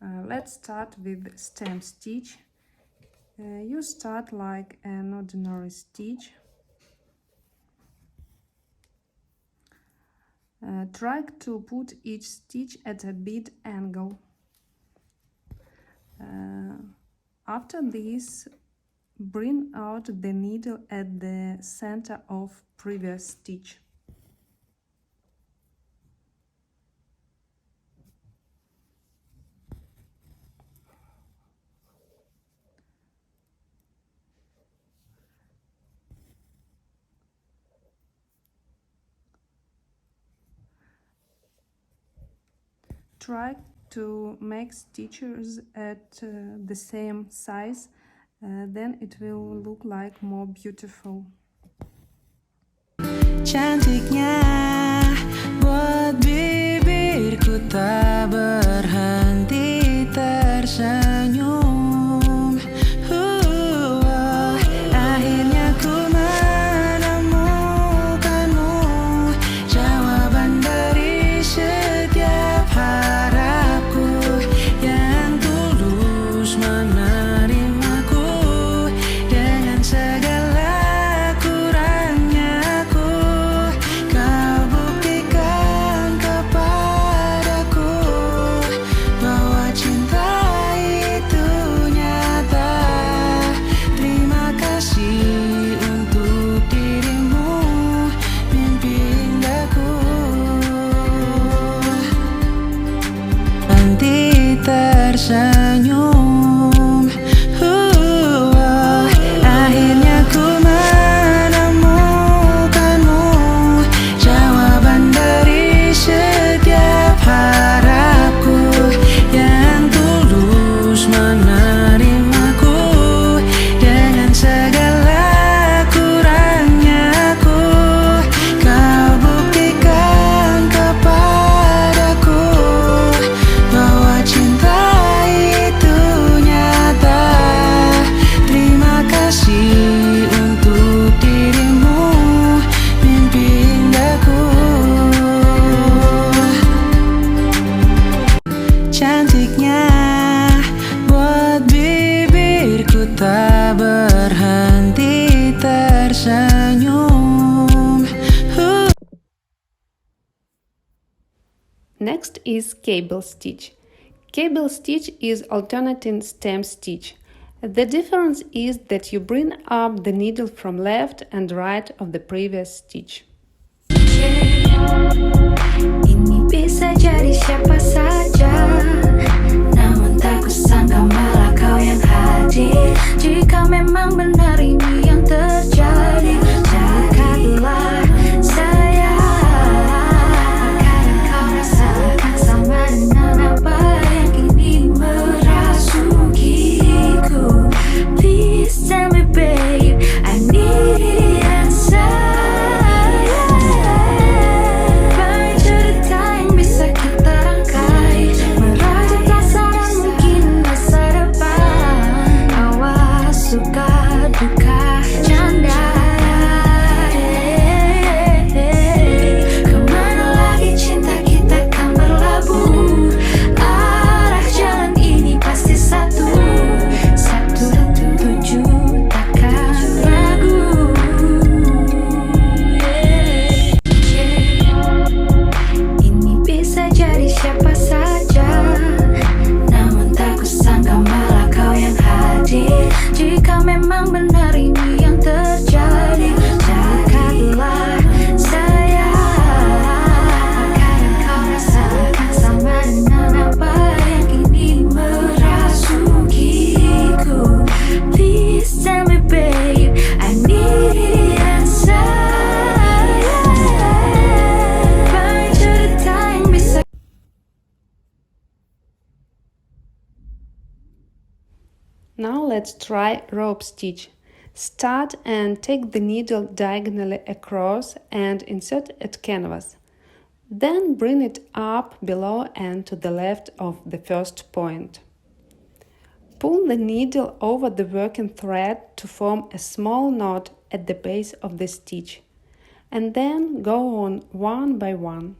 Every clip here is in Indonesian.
Let's start with stem stitch. You start like an ordinary stitch. Try to put each stitch at a bit angle. After this, bring out the needle at the center of previous stitch. Try to make stitches at the same size, then it will look like more beautiful. Cantiknya buat bibirku tak berhenti tersenyum. Akhirnya ku menemukanmu, jawaban dari setiap harapku, yang tulus menerimaku dengan segala kurangnya. Kau buktikan kepadaku bahwa cinta itu nyata. Terima kasih untuk dirimu, mimpi indahku. Nanti tersenyum. Akhirnya ku menemukanmu, jawaban dari setiap harapku, yang tulus menerimaku dengan segala kurangnya. Kau buktikan kepadaku bahwa cinta itu nyata. Terima kasih untuk dirimu, mimpi indahku. Cantiknya buat bibirku tak berhenti tersenyum. Next is cable stitch. Cable stitch is alternating stem stitch. The difference is that you bring up the needle from left and right of the previous stitch. Ini bisa jadi siapa saja, namun tak kusangka malah kau yang hadir. Jika memang benar ini yang terjadi, dekatlah saya. Kadang kau rasakan sama dengan apa yang kini merasukiku. Please tell me babe, I need the answer. Jika memang benar ini yang terjadi, dekatlah saya. Kadang kau rasakan sama dengan apa yang kini merasukiku. Please tell me babe, I need the answer. Find cerita yang bisa. Now let's try rope stitch. Start and take the needle diagonally across and insert at canvas. Then bring it up below and to the left of the first point. Pull the needle over the working thread to form a small knot at the base of the stitch, and then go on one by one.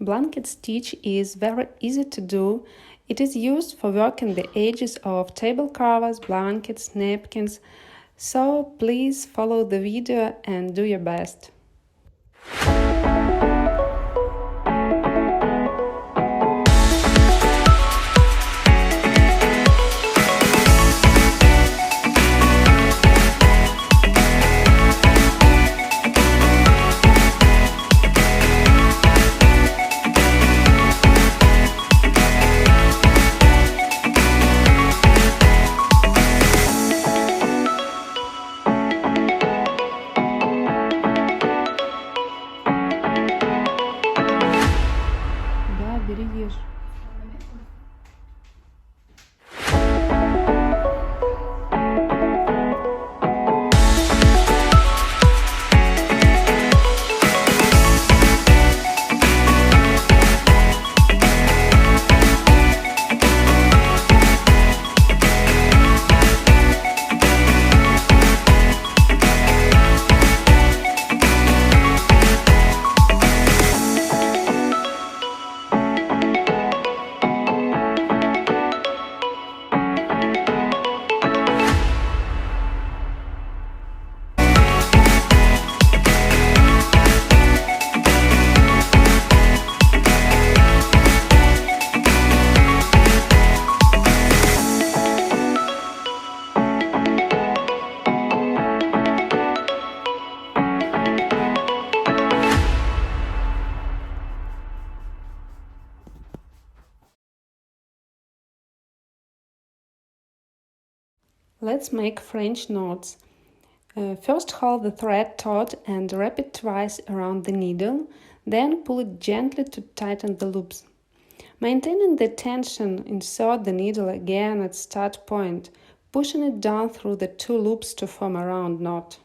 Blanket stitch is very easy to do. It is used for working the edges of table covers, blankets, napkins. So please follow the video and do your best. Да, бери, ешь. Let's make French knots. First hold the thread taut and wrap it twice around the needle, then pull it gently to tighten the loops. Maintaining the tension, insert the needle again at start point, pushing it down through the two loops to form a round knot.